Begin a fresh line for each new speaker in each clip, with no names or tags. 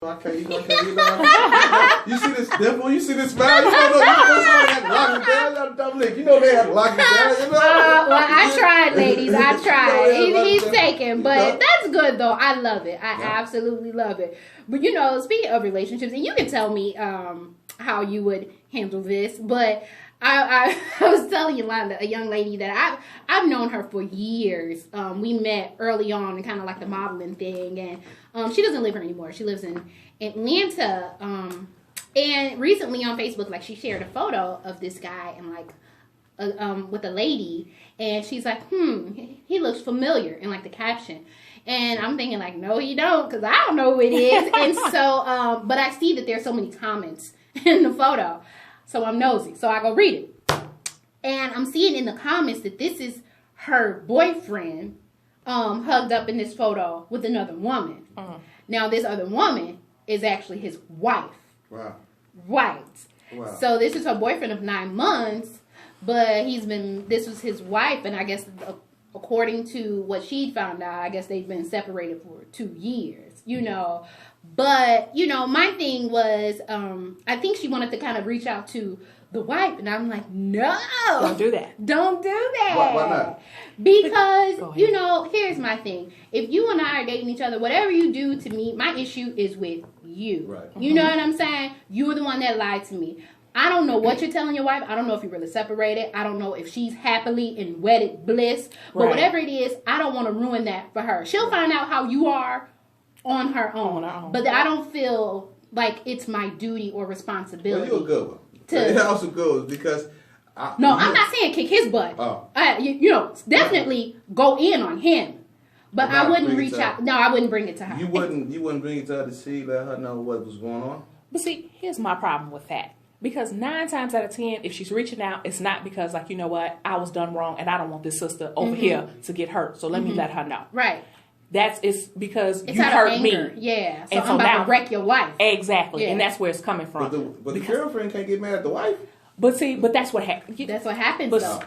Okay, you see this dimple? You see this smile? You know somebody had to lock me down. You double lick. You know they had to lock me down. You know?
Well, I tried, ladies. I tried. He's taken, but that's good though. I love it. I absolutely love it. But you know, speaking of relationships, and you can tell me how you would handle this, but I was telling Yolanda, a young lady that I've known her for years. We met early on in kind of like the modeling thing, and she doesn't live here anymore. She lives in Atlanta. And recently on Facebook, like she shared a photo of this guy and like with a lady, and she's like, he looks familiar in like the caption. And I'm thinking like, no, he don't, because I don't know who it is. And so, but I see that there's so many comments in the photo. So I'm nosy. So I go read it. And I'm seeing in the comments that this is her boyfriend hugged up in this photo with another woman. Now this other woman is actually his wife.
Wow.
Right.
Wow.
So this is her boyfriend of 9 months, but this was his wife, and I guess according to what she found out, I guess they've been separated for 2 years, you know. But, you know, my thing was, I think she wanted to kind of reach out to the wife, and I'm like, no.
Don't do that.
Don't do that.
Why not?
Because, you know, here's my thing. If you and I are dating each other, whatever you do to me, my issue is with you.
Right.
You know what I'm saying? You're the one that lied to me. I don't know what you're telling your wife. I don't know if you're really separated. I don't know if she's happily in wedded bliss. But whatever it is, I don't want to ruin that for her. She'll find out how you are on her own. But I don't feel like it's my duty or responsibility.
Well, you're a good one. It also goes because...
I'm not saying kick his butt. You know, definitely go in on him. But I wouldn't reach out. No, I wouldn't bring it to her.
You wouldn't bring it to her to see, let her know what was going on?
But see, here's my problem with that. Because 9 times out of 10, if she's reaching out, it's not because, like, you know what, I was done wrong and I don't want this sister over here to get hurt. So let me let her know.
Right.
It's because
it's
you hurt me.
Yeah. So
and
I'm about to wreck your life.
Exactly. Yeah. And that's where it's coming from.
But the girlfriend can't get mad at the wife.
But see, that's what happens.
That's what happens,
but
though.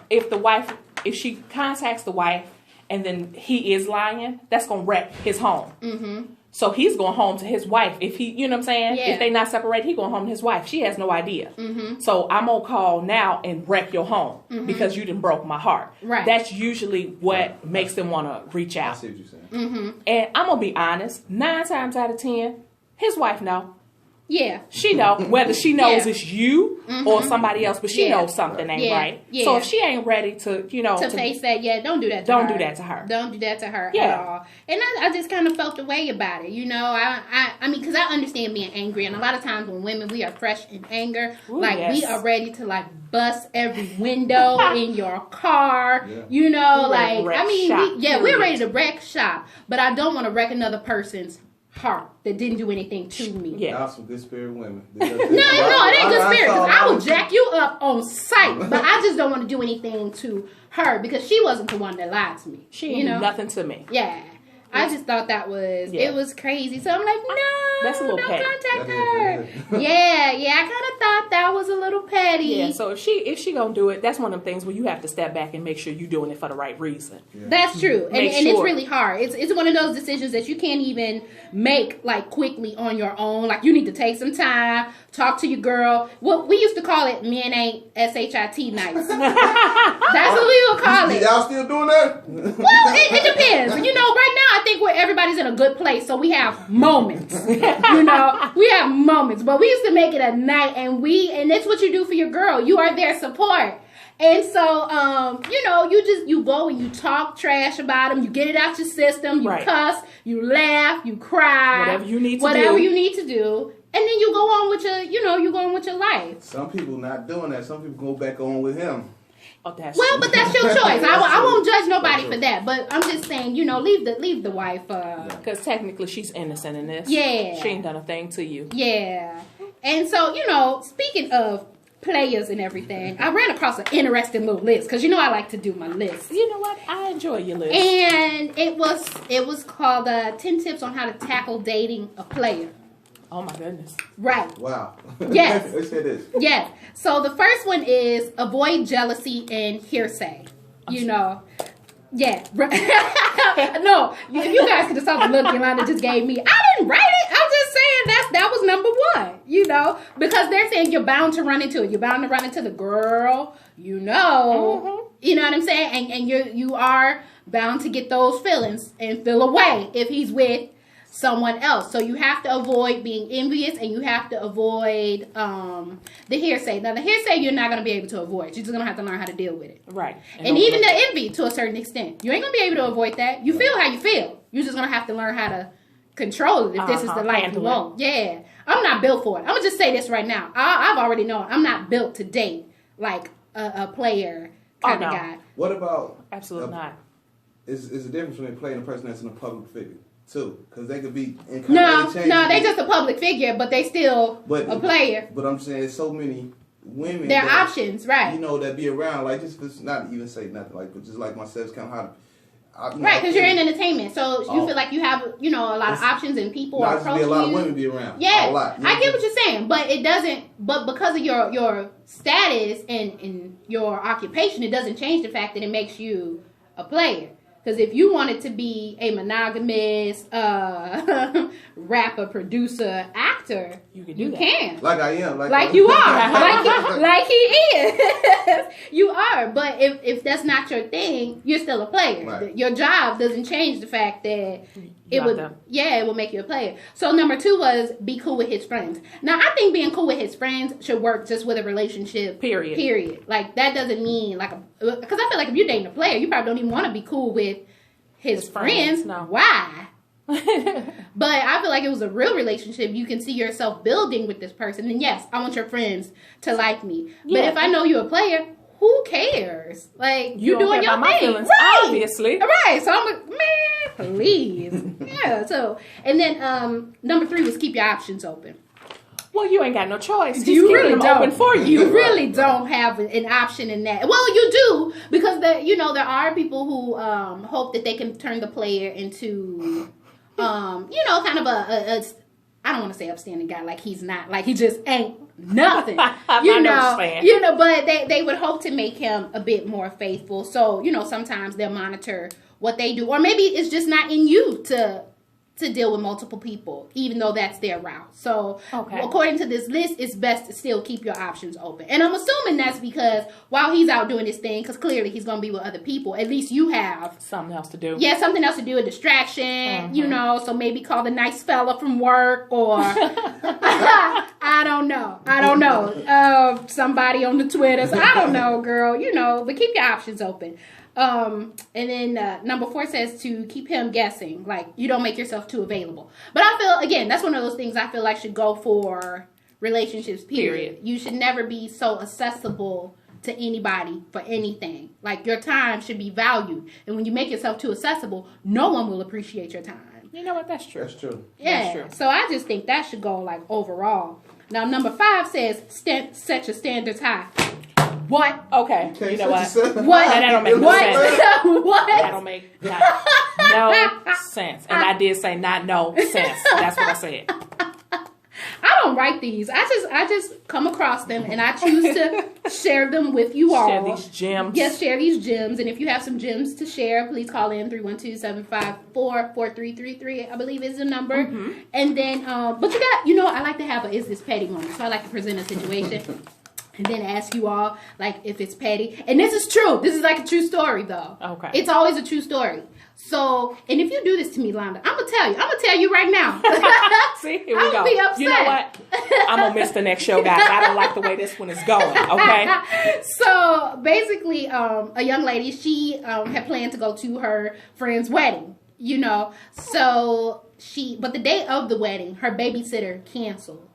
If she contacts the wife and then he is lying, that's going to wreck his home. Mm-hmm. So he's going home to his wife. If he, you know what I'm saying? Yeah. If they not separated, he going home to his wife. She has no idea. Mm-hmm. So I'm going to call now and wreck your home because you done broke my heart. Right. That's usually what makes them want to reach out.
I see what you're saying.
Mm-hmm. And I'm going to be honest. 9 times out of 10, his wife know.
Yeah.
She know. Whether she knows it's you or somebody else, but she knows something ain't right. Yeah. So if she ain't ready to, to
face that, don't do that to her.
Don't do that to her.
Don't do that to her at all. And I just kind of felt the way about it, you know. I mean, because I understand being angry. And a lot of times when women, we are fresh in anger. We are ready to, like, bust every window in your car. Yeah. You know, we're ready to wreck shop. But I don't want to wreck another person's heart that didn't do anything to me.
Yeah, that's some good spirit women.
No, it ain't good spirit. Because I will jack you up on sight, but I just don't want to do anything to her because she wasn't the one that lied to me.
She didn't do nothing to me.
Yeah. I just thought that was it was crazy. So I'm like, no,
that's a little petty.
Contact her. Yeah, I kind of thought that was a little petty.
Yeah, so if she gonna do it, that's one of them things where you have to step back and make sure you're doing it for the right reason.
Yeah. That's true, and it's really hard. It's one of those decisions that you can't even make like quickly on your own. Like you need to take some time, talk to your girl. Well, we used to call it men ain't SHIT nights. That's what we would call it.
Y'all still doing that?
Well, it depends. You know, right now I think where everybody's in a good place, so we have moments. You know, we have moments, but we used to make it a night, and that's what you do for your girl. You are their support. And so, you go and you talk trash about them. You get it out your system. You cuss, you laugh, you cry.
Whatever you need to do.
And then you go on with your life.
Some people not doing that. Some people go back on with him.
Oh,
but that's your choice. I won't judge nobody for that. But I'm just saying, leave the wife.
Because technically she's innocent in this.
Yeah.
She ain't done a thing to you.
Yeah. And so, speaking of players and everything, I ran across an interesting little list. Because, I like to do my list.
You know what? I enjoy your list.
And it was called 10 Tips on How to Tackle Dating a Player.
Oh my goodness.
Right.
Wow.
Yes.
Let's hear this.
Yes. So the first one is avoid jealousy and hearsay. Yeah. No, you guys could have saw the look Yolanda just gave me. I didn't write it. I'm just saying that's was number one, you know, because they're saying you're bound to run into it. You're bound to run into the girl, you know. You know what I'm saying? And you are bound to get those feelings and feel away if he's with someone else. So you have to avoid being envious, and you have to avoid the hearsay. Now, the hearsay you're not going to be able to avoid. You're just going to have to learn how to deal with it.
Right.
And even the envy to a certain extent. You ain't going to be able to avoid that. You feel how you feel. You're just going to have to learn how to control it if this is the life you want. Yeah. I'm not built for it. I'm going to just say this right now. I've already known I'm not built to date like a player kind of guy.
What about...
Absolutely not.
Is a difference between playing a person that's in a public figure. Too, because they could be
no, they just a public figure, but they still a player.
But I'm saying so many women.
Their options, right?
You know, that be around, like just not even say nothing, like, but just like myself, kind of how.
Right, because you're in entertainment, so you feel like you have, a lot of options and people are approaching you.
A lot of women be around.
Yeah,
a lot.
I get what you're saying, but it doesn't. But because of your status and your occupation, it doesn't change the fact that it makes you a player. Because if you wanted to be a monogamous rapper, producer, actor, you can.
Like I am.
Like you are. like he is. You are. But if that's not your thing, you're still a player. Right. Your job doesn't change the fact that it will make you a player. So number 2 was be cool with his friends. Now, I think being cool with his friends should work just with a relationship. Period. Like, that doesn't mean because I feel like if you're dating a player, you probably don't even want to be cool with his friends. No. Why? But I feel like it was a real relationship. You can see yourself building with this person. And yes, I want your friends to like me. Yeah. But if I know you're a player, who cares? Like, you doing your thing.
Feelings, right. Obviously.
Right. So I'm like, man, please. Yeah. So, and then number 3 was keep your options open.
Well, you ain't got no choice.
You really don't.
Open for you.
You really don't have an option in that. Well, you do, because there are people who hope that they can turn the player into, kind of a I don't want to say upstanding guy, like he's not, like he just ain't nothing. But they would hope to make him a bit more faithful. So, sometimes they'll monitor what they do, or maybe it's just not in you to deal with multiple people, even though that's their route. So, according to this list, it's best to still keep your options open. And I'm assuming that's because while he's out doing his thing, because clearly he's going to be with other people, at least you have
something else to do.
Yeah, something else to do, a distraction, so maybe call the nice fella from work, or I don't know. Somebody on the Twitters. I don't know, girl, but keep your options open. And then number 4 says to keep him guessing, like you don't make yourself too available. But I feel, again, that's one of those things I feel like should go for relationships, period. You should never be so accessible to anybody for anything. Like, your time should be valued, and when you make yourself too accessible, no one will appreciate your time.
You know what? That's true.
That's true.
Yeah. That's true. So I just think that should go like overall. Now number 5 says set your standards high. What?
Okay.
You
know what?
What?
That don't make no sense.
What?
That don't make no sense. And I did say not no sense. That's what I said.
I don't write these. I just come across them and I choose to share them with you all.
Share these gems.
Yes, share these gems. And if you have some gems to share, please call in 312-754-4333. I believe is the number. Mm-hmm. And then, but you got, I like to have a is this petty moment. So I like to present a situation. And then ask you all, like, if it's petty. And this is true. This is like a true story, though.
Okay.
It's always a true story. So, and if you do this to me, Londa, I'm going to tell you right now.
See, here we go.
Be upset.
You know what? I'm going to miss the next show, guys. I don't like the way this one is going, okay?
So, basically, a young lady, she had planned to go to her friend's wedding, So, but the day of the wedding, her babysitter canceled.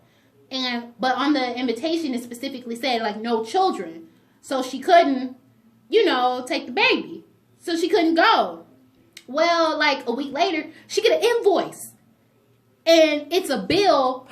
But on the invitation, it specifically said, like, no children. So she couldn't, take the baby. So she couldn't go. Well, like, a week later, she get an invoice. And it's a bill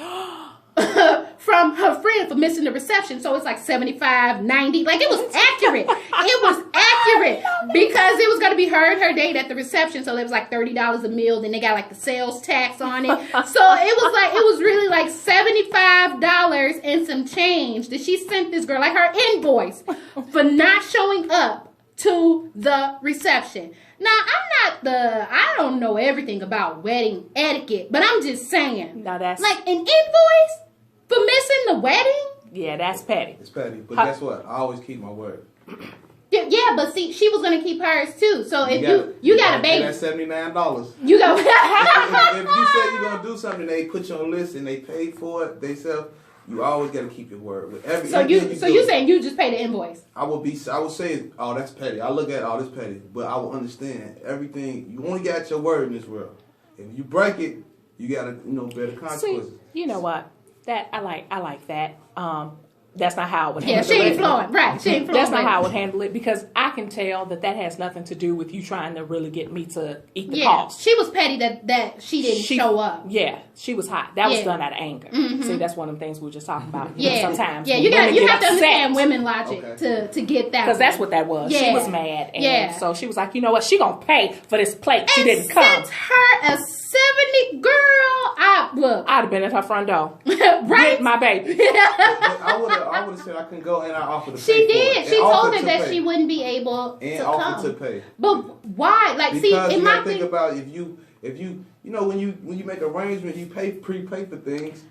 from her friend for missing the reception. So it's like $75, $90. Like, it was accurate. It was accurate. Because it was going to be her date at the reception. So it was like $30 a meal. Then they got like the sales tax on it. So it was really like $75 and some change that she sent this girl, like her invoice, for not showing up to the reception. Now, I don't know everything about wedding etiquette, but I'm just saying.
Now that's
like an invoice for missing the wedding?
Yeah, that's petty.
It's petty, but guess what? I always keep my word.
Yeah, but see, she was gonna keep hers too. So if you got a baby,
that's $79.
You go.
if you say you're gonna do something, they put you on a list and they pay for it. They sell. You always got to keep your word. With every,
so you saying you just pay the invoice?
I would say, oh, that's petty. I look at this petty, but I will understand everything. You only got your word in this world. If you break it, you got to bear the consequences.
See, you know what? That I like that. That's not how I would handle it.
Yeah, she ain't flowing. Right. She ain't flowing.
That's not how I would handle it because I can tell that has nothing to do with you trying to really get me to eat the cost.
She was petty that she didn't show up.
Yeah, she was hot. That was done out of anger. Mm-hmm. See, that's one of the things we were just talking about. Sometimes.
Yeah, you have to understand women logic to get that.
Because that's what that was. Yeah. She was mad. And so she was like, you know what? She going to pay for this plate. She didn't come.
Sent her a 70 girl. I'd
have been at her front door.
Right.
With my baby.
I would have said I can go and I offered to pay.
She did. She told her that she wouldn't be able
and
to come.
offered to pay.
But why? Like,
because
see, in my
think about if you when you make arrangements, you prepay for things.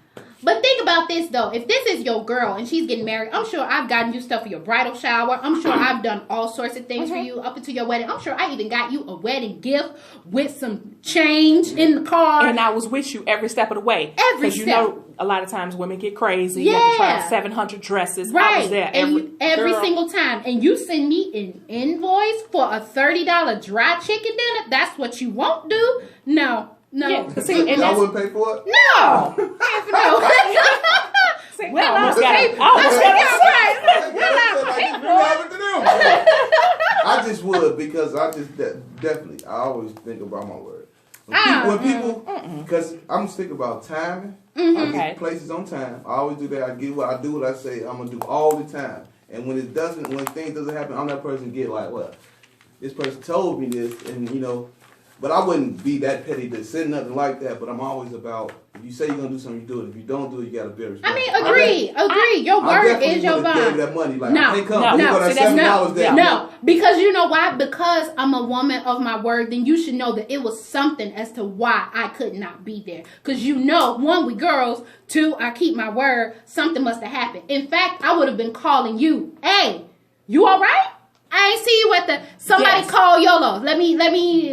But think about this though. If this is your girl and she's getting married, I'm sure I've gotten you stuff for your bridal shower. I'm sure I've done all sorts of things for you up until your wedding. I'm sure I even got you a wedding gift with some change in the car.
And I was with you every step of the way.
Every step.
Because you know, a lot of times women get crazy. You have to try 700 dresses.
Right.
I was there
every single time. And you send me an invoice for a $30 dry chicken dinner? That's what you won't do? No.
Yeah, see, and
I wouldn't pay for it?
No. No.
See, I almost got it.
I just would because I just definitely, I always think about my word. When people, because I'm thinking about timing. I get places on time. I always do that. I do what I say I'm going to do all the time. And when things doesn't happen, I'm that person get like, well, this person told me this and but I wouldn't be that petty to send nothing like that. But I'm always about, if you say you're going to do something, you do it. If you don't do it, you got to bear respect.
I mean, agree. Your word is your bond.
I that money. Like,
no,
I can't come.
No, because you know why? Because I'm a woman of my word, then you should know that it was something as to why I could not be there. Because one, we girls. Two, I keep my word. Something must have happened. In fact, I would have been calling you. Hey, you all right? I ain't see you at somebody call YOLO. Let me.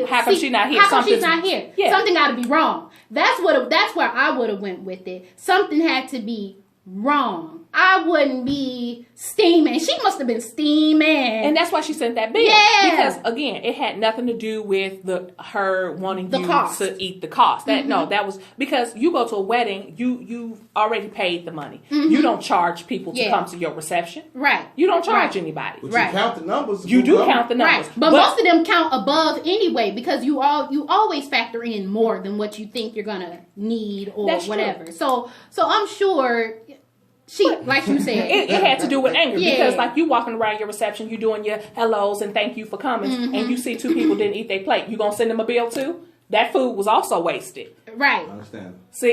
How come she's not here?
How come she's not here?
Yeah.
Something got to be wrong. That's where I would have went with it. Something had to be wrong. I wouldn't be steaming. She must have been steaming. And
that's why she sent that bill.
Yeah.
Because, again, it had nothing to do with her wanting you
cost.
to eat the cost. No, that was because you go to a wedding, you already paid the money. Mm-hmm. You don't charge people to come to your reception.
Right.
You don't charge anybody.
But you count the numbers.
You do count the numbers.
Right. But most of them count above anyway because you always factor in more than what you think you're going to need or whatever. True. So I'm sure... like you said,
it had to do with anger because, like, you walking around your reception, you doing your hellos and thank you for coming, and you see two people didn't eat their plate. You gonna send them a bill too? That food was also wasted.
Right.
I understand.
See.